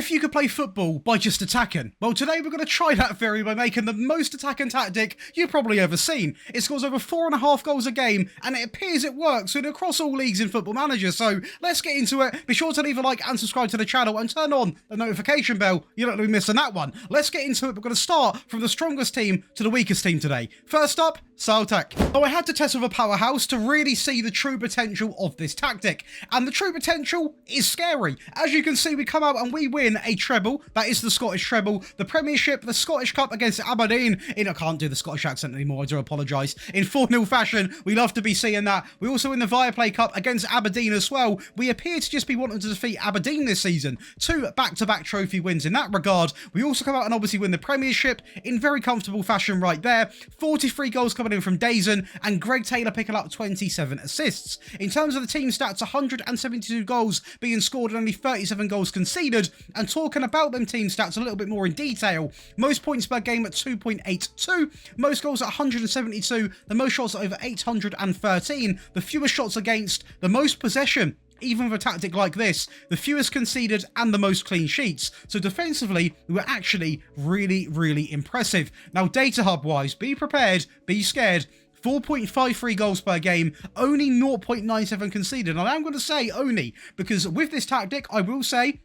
if you could play football by just attacking? Well, today we're going to try that theory by making the most attacking tactic you've probably ever seen. It scores over 4.5 goals a game, and it appears it works across all leagues in Football Manager. So let's get into it. Be sure to leave a like and subscribe to the channel and turn on the notification bell. You don't want to be missing that one. Let's get into it. We're going to start from the strongest team to the weakest team today. First up, Celtic. Oh, I had to test with a powerhouse to really see the true potential of this tactic. And the true potential is scary. As you can see, we come out and we win a treble. That is the Scottish treble, the Premiership, the Scottish Cup against Aberdeen. I can't do the Scottish accent anymore, I do apologise. In 4-0 fashion, we love to be seeing that. We also win the Viaplay Cup against Aberdeen as well. We appear to just be wanting to defeat Aberdeen this season. 2 back-to-back trophy wins in that regard. We also come out and obviously win the Premiership in very comfortable fashion right there. 43 goals coming in from Dazen, and Greg Taylor picking up 27 assists. In terms of the team stats, 172 goals being scored and only 37 goals conceded. And talking about them team stats a little bit more in detail, most points per game at 2.82, most goals at 172, the most shots at over 813, the fewest shots against, the most possession, even with a tactic like this, the fewest conceded and the most clean sheets. So defensively, we were actually really impressive. Now, data hub wise, be prepared, be scared. 4.53 goals per game, only 0.97 conceded. And I am going to say only, because with this tactic, I will say,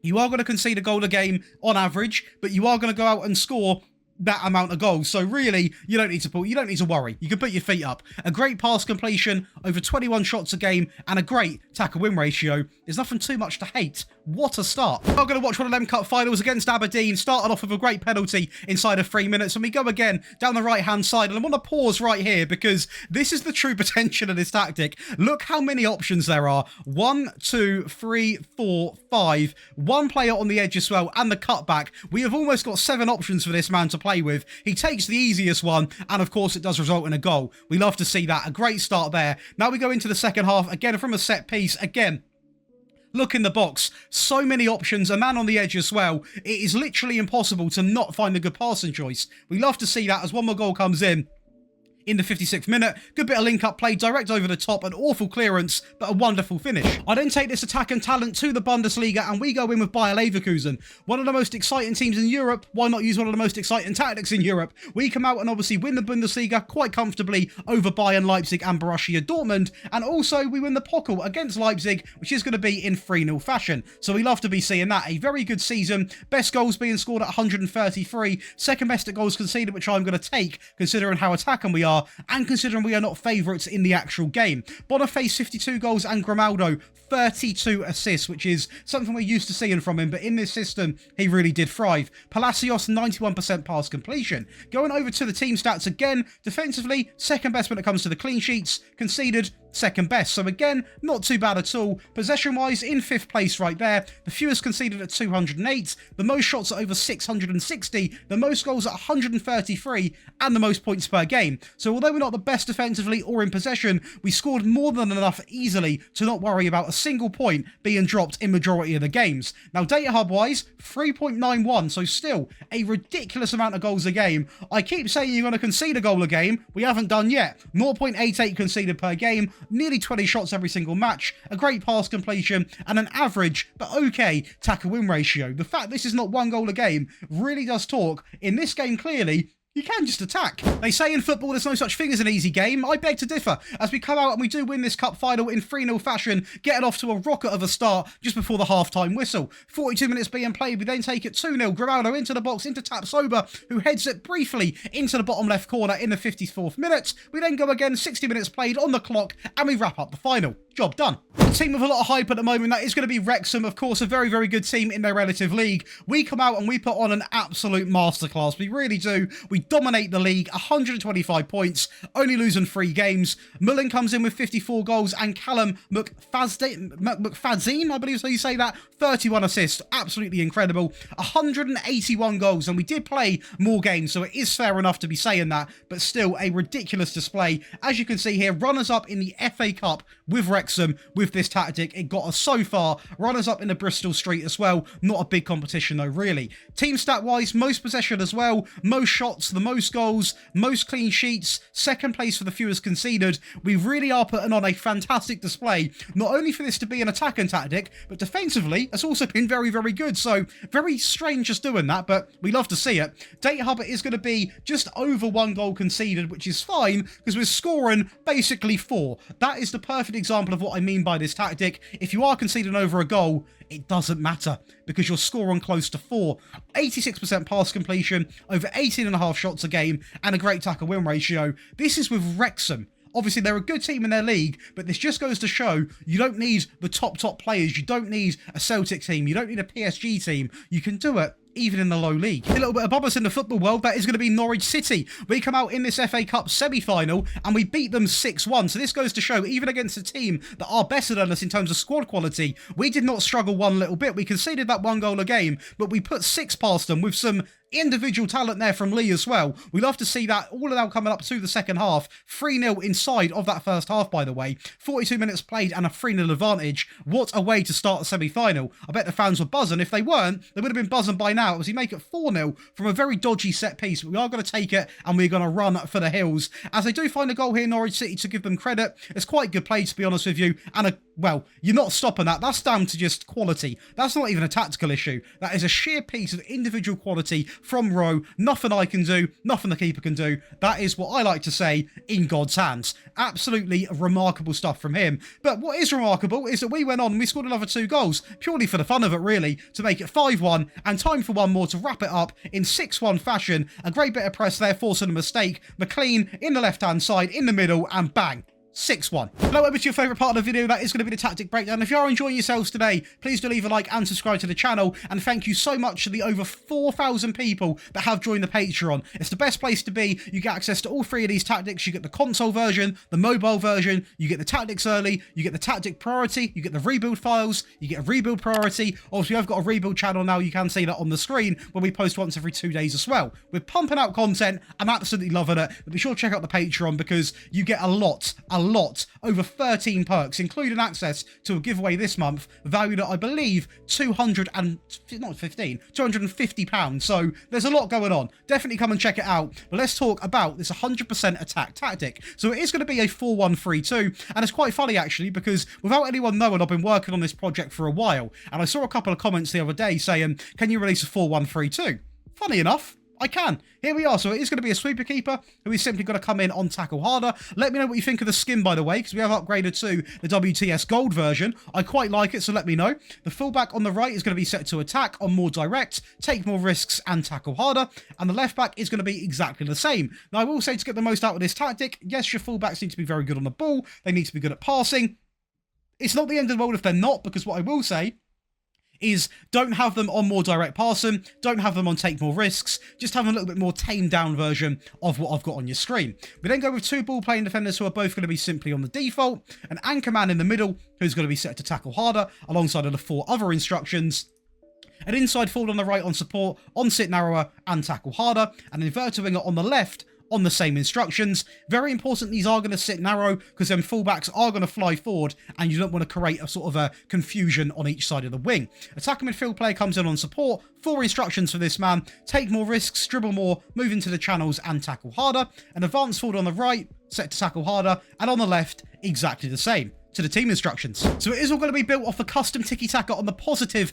you are going to concede a goal a game on average, but you are going to go out and score that amount of goals. So really, you don't need to worry. You can put your feet up. A great pass completion, over 21 shots a game, and a great tackle win ratio. There's nothing too much to hate. What a start. We're going to watch one of them cup finals against Aberdeen, started off with a great penalty inside of 3 minutes, and we go again down the right-hand side, and I want to pause right here because this is the true potential of this tactic. Look how many options there are. 1, 2, 3, 4, 5. One player on the edge as well, and the cutback. We have almost got 7 options for this man to play with. He takes the easiest one, and of course it does result in a goal. We love to see that. A great start there. Now we go into the second half, again from a set piece. Again, look in the box. So many options. A man on the edge as well. It is literally impossible to not find a good passing choice. We love to see that as one more goal comes in the 56th minute. Good bit of link-up play, direct over the top, an awful clearance, but a wonderful finish. I then take this attack and talent to the Bundesliga, and we go in with Bayer Leverkusen. One of the most exciting teams in Europe. Why not use one of the most exciting tactics in Europe? We come out and obviously win the Bundesliga quite comfortably over Bayern, Leipzig, and Borussia Dortmund. And also, we win the Pokal against Leipzig, which is going to be in 3-0 fashion. So we love to be seeing that. A very good season. Best goals being scored at 133. Second best at goals conceded, which I'm going to take, considering how attacking we are, and considering we are not favourites in the actual game. Boniface 52 goals and Grimaldo 32 assists, which is something we're used to seeing from him, but in this system he really did thrive. Palacios 91% pass completion. Going over to the team stats again, defensively second best when it comes to the clean sheets, conceded second best. So again, not too bad at all. Possession wise, in 5th place right there. The fewest conceded at 208, the most shots at over 660, the most goals at 133, and the most points per game. So although we're not the best defensively or in possession, we scored more than enough easily to not worry about a single point being dropped in majority of the games. Now data hub wise, 3.91, so still a ridiculous amount of goals a game. I keep saying you're going to concede a goal a game. We haven't done yet. 0.88 conceded per game, nearly 20 shots every single match, a great pass completion, and an average but okay tackle win ratio. The fact this is not 1 goal a game really does talk. In this game, clearly, you can just attack. They say in football there's no such thing as an easy game. I beg to differ, as we come out and we do win this cup final in 3-0 fashion, getting off to a rocket of a start just before the half-time whistle. 42 minutes being played, we then take it 2-0. Grimaldo into the box, into Tapsoba, who heads it briefly into the bottom left corner in the 54th minute. We then go again, 60 minutes played on the clock, and we wrap up the final. Job done. A team with a lot of hype at the moment, that is going to be Wrexham, of course, a very good team in their relative league. We come out and we put on an absolute masterclass. We really do. We dominate the league, 125 points, only losing 3 games. Mullen comes in with 54 goals, and Callum McFadzine, I believe is how you say that, 31 assists. Absolutely incredible. 181 goals, and we did play more games, so it is fair enough to be saying that, but still a ridiculous display. As you can see here, runners-up in the FA Cup with Wrexham. Wrexham with this tactic. It got us so far. Runners up in the Bristol Street as well. Not a big competition though, really. Team stat wise, most possession as well, most shots, the most goals, most clean sheets, second place for the fewest conceded. We really are putting on a fantastic display, not only for this to be an attacking tactic, but defensively it's also been very, very good. So very strange just doing that, but we love to see it. Data Hub is going to be just over 1 goal conceded, which is fine because we're scoring basically 4. That is the perfect example of what I mean by this tactic. If you are conceding over a goal, it doesn't matter because you're scoring close to 4. 86% pass completion, over 18.5 shots a game, and a great tackle win ratio. This is with Wrexham. Obviously, they're a good team in their league, but this just goes to show you don't need the top players. You don't need a Celtic team. You don't need a PSG team. You can do it even in the low league. A little bit above us in the football world, that is going to be Norwich City. We come out in this FA Cup semi-final and we beat them 6-1. So this goes to show, even against a team that are better than us in terms of squad quality, we did not struggle one little bit. We conceded that 1 goal a game, but we put 6 past them with some individual talent there from Lee as well. We love to see that. All of that coming up to the second half. 3-0 inside of that first half, by the way. 42 minutes played and a 3-0 advantage. What a way to start the semi-final. I bet the fans were buzzing. If they weren't, they would have been buzzing by now as we make it 4-0 from a very dodgy set piece. But we are going to take it and we're going to run for the hills. As they do find a goal here, Norwich City, to give them credit. It's quite good play, to be honest with you. And well, you're not stopping that. That's down to just quality. That's not even a tactical issue. That is a sheer piece of individual quality from Rowe. Nothing I can do, nothing the keeper can do. That is what I like to say, in God's hands. Absolutely remarkable stuff from him. But what is remarkable is that we went on and we scored another 2 goals, purely for the fun of it, really, to make it 5-1, and time for one more to wrap it up in 6-1 fashion. A great bit of press there, forcing a mistake. McLean in the left-hand side, in the middle, and bang. 6-1. Hello, over to your favourite part of the video. That is going to be the tactic breakdown. If you are enjoying yourselves today, please do leave a like and subscribe to the channel. And thank you so much to the over 4,000 people that have joined the Patreon. It's the best place to be. You get access to all 3 of these tactics. You get the console version, the mobile version, you get the tactics early, you get the tactic priority, you get the rebuild files, you get a rebuild priority. Obviously, I've got a rebuild channel now. You can see that on the screen when we post once every 2 days as well. We're pumping out content. I'm absolutely loving it. But be sure to check out the Patreon because you get a lot, over 13 perks, including access to a giveaway this month valued at, I believe, £250. So there's a lot going on. Definitely come and check it out. But let's talk about this 100% attack tactic. So it is going to be a 4-1-3-2, and it's quite funny actually because without anyone knowing, I've been working on this project for a while, and I saw a couple of comments the other day saying, can you release a 4-1-3-2? Funny enough, I can. Here we are. So it is going to be a sweeper keeper who is simply going to come in on tackle harder. Let me know what you think of the skin, by the way, because we have upgraded to the WTS Gold version. I quite like it, so let me know. The fullback on the right is going to be set to attack on more direct, take more risks, and tackle harder. And the left back is going to be exactly the same. Now, I will say, to get the most out of this tactic, yes, your fullbacks need to be very good on the ball. They need to be good at passing. It's not the end of the world if they're not, because what I will say is don't have them on more direct passing, don't have them on take more risks, just have a little bit more tamed down version of what I've got on your screen. We then go with 2 ball playing defenders who are both going to be simply on the default, an anchor man in the middle who's going to be set to tackle harder alongside of the 4 other instructions, an inside forward on the right on support, on sit narrower and tackle harder, an inverted winger on the left on the same instructions. Very important, these are going to sit narrow because then fullbacks are going to fly forward and you don't want to create a sort of a confusion on each side of the wing. Attacking midfield player comes in on support. 4 instructions for this man: take more risks, dribble more, move into the channels and tackle harder. An advanced forward on the right, set to tackle harder, and on the left, exactly the same to the team instructions. So it is all going to be built off the custom tiki-taka on the positive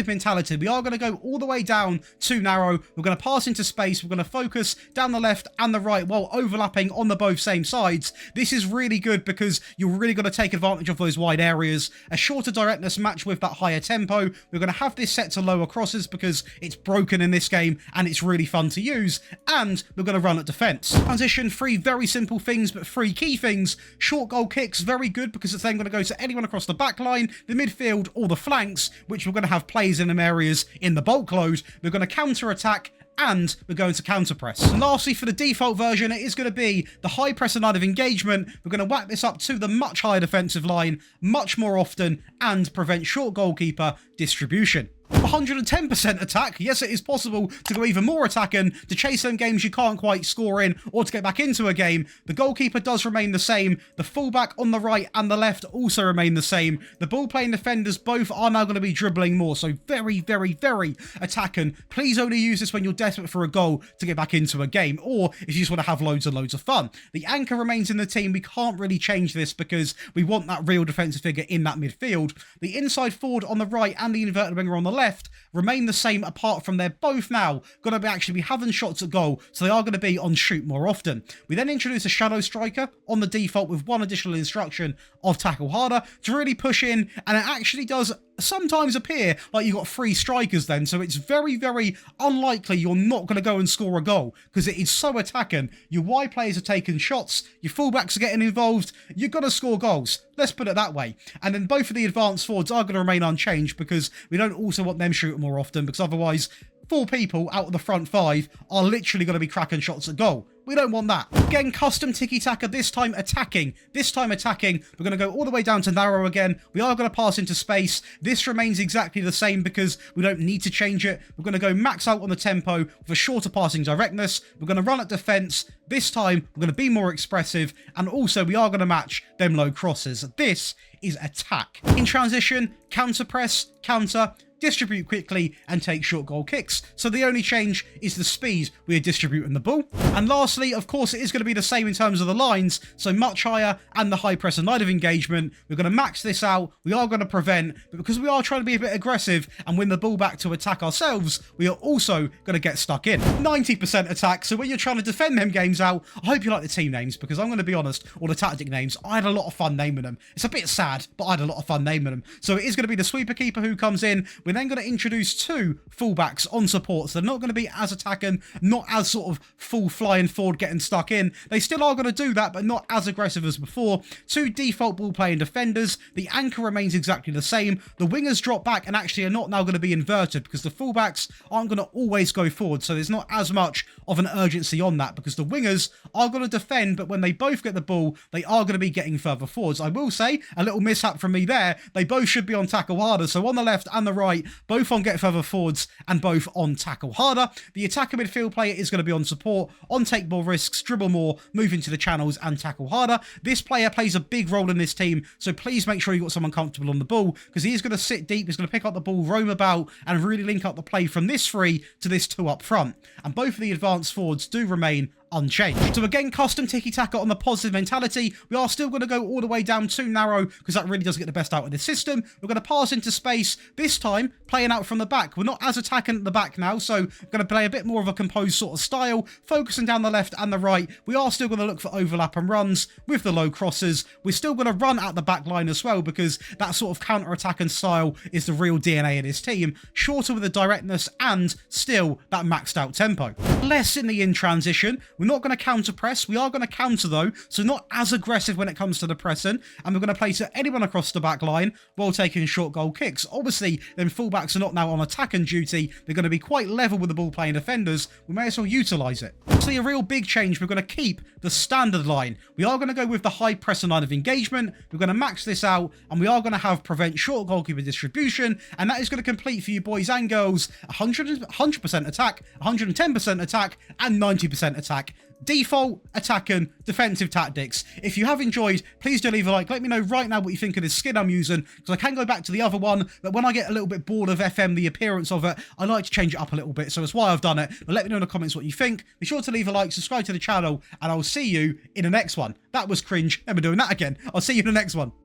mentality. We are going to go all the way down to narrow. We're going to pass into space. We're going to focus down the left and the right while overlapping on the both same sides. This is really good because you're really going to take advantage of those wide areas. A shorter directness match with that higher tempo. We're going to have this set to lower crosses because it's broken in this game and it's really fun to use. And we're going to run at defense. Transition, 3 very simple things, but 3 key things. Short goal kicks, very good because it's then going to go to anyone across the back line, the midfield, or the flanks, which we're going to have plays in them areas in the bulk load. We're going to counter-attack, and we're going to counter press. And lastly, for the default version, it is going to be the high press and line of engagement. We're going to whack this up to the much higher defensive line much more often and prevent short goalkeeper distribution. 110% attack. Yes, it is possible to go even more attacking, to chase them games you can't quite score in, or to get back into a game. The goalkeeper does remain the same. The fullback on the right and the left also remain the same. The ball-playing defenders both are now going to be dribbling more, so very, very, very attacking. Please only use this when you're desperate for a goal to get back into a game, or if you just want to have loads and loads of fun. The anchor remains in the team. We can't really change this because we want that real defensive figure in that midfield. The inside forward on the right and the inverted winger on the left remain the same, apart from they're both now going to actually be having shots at goal, so they are going to be on shoot more often. We then introduce a shadow striker on the default with one additional instruction of tackle harder to really push in, and it actually does sometimes appear like you've got 3 strikers then, so it's very, very unlikely you're not going to go and score a goal because it is so attacking. Your wide players are taking shots, your fullbacks are getting involved, you're going to score goals. Let's put it that way. And then both of the advanced forwards are going to remain unchanged because we don't also want them shooting more often, because otherwise 4 people out of the front 5 are literally going to be cracking shots at goal. We don't want that. Again, custom tiki-taka, this time attacking. We're going to go all the way down to narrow again. We are going to pass into space. This remains exactly the same because we don't need to change it. We're going to go max out on the tempo with a shorter passing directness. We're going to run at defense. This time, we're going to be more expressive. And also, we are going to match them low crosses. This is attack. In transition, counter press, counter, distribute quickly, and take short goal kicks. So the only change is the speed we are distributing the ball. And lastly, of course, it is going to be the same in terms of the lines, so much higher and the high press and line of engagement. We're going to max this out. We are going to prevent, but because we are trying to be a bit aggressive and win the ball back to attack ourselves, we are also going to get stuck in. 90% attack, so when you're trying to defend them games out, I hope you like the team names, because I'm going to be honest, or the tactic names, I had a lot of fun naming them. It's a bit sad, but I had a lot of fun naming them. So it is going to be the sweeper keeper who comes in. We're then going to introduce 2 fullbacks on support, so they're not going to be as attacking, not as sort of full flying forward getting stuck in. They still are going to do that, but not as aggressive as before. 2 default ball playing defenders. The anchor remains exactly the same. The wingers drop back and actually are not now going to be inverted because the fullbacks aren't going to always go forward, so there's not as much of an urgency on that because the wingers are going to defend, but when they both get the ball, they are going to be getting further forwards. I will say, a little mishap from me there, they both should be on tackle harder, so on the left and the right, both on get further forwards and both on tackle harder. The attacker midfield player is going to be on support, on take more risks, dribble more, move into the channels and tackle harder. This player plays a big role in this team, so please make sure you've got someone comfortable on the ball because he is going to sit deep, he's going to pick up the ball, roam about and really link up the play from this 3 to this 2 up front. And both of the advanced forwards do remain unchanged. So again, custom tiki-taka on the positive mentality. We are still going to go all the way down to narrow because that really does get the best out of this system. We're going to pass into space, this time playing out from the back. We're not as attacking at the back now, so we're going to play a bit more of a composed sort of style, focusing down the left and the right. We are still going to look for overlap and runs with the low crosses. We're still going to run at the back line as well because that sort of counter-attacking style is the real DNA of this team. Shorter with the directness and still that maxed out tempo. Less in the in transition. We're not going to counter press. We are going to counter though, so not as aggressive when it comes to the pressing. And we're going to place anyone across the back line while taking short goal kicks. Obviously, then fullbacks are not now on attacking duty. They're going to be quite level with the ball playing defenders. We may as well utilise it. Actually, a real big change. We're going to keep the standard line. We are going to go with the high press and line of engagement. We're going to max this out, and we are going to have prevent short goalkeeper distribution, and that is going to complete for you boys and girls 100% attack, 110% attack, and 90% attack. Default, attacking, defensive tactics. If you have enjoyed, please do leave a like. Let me know right now what you think of this skin I'm using, because I can go back to the other one, but when I get a little bit bored of FM, the appearance of it, I like to change it up a little bit, so that's why I've done it. But let me know in the comments what you think. Be sure to leave a like, subscribe to the channel, and I'll see you in the next one. That was cringe. Never doing that again. I'll see you in the next one.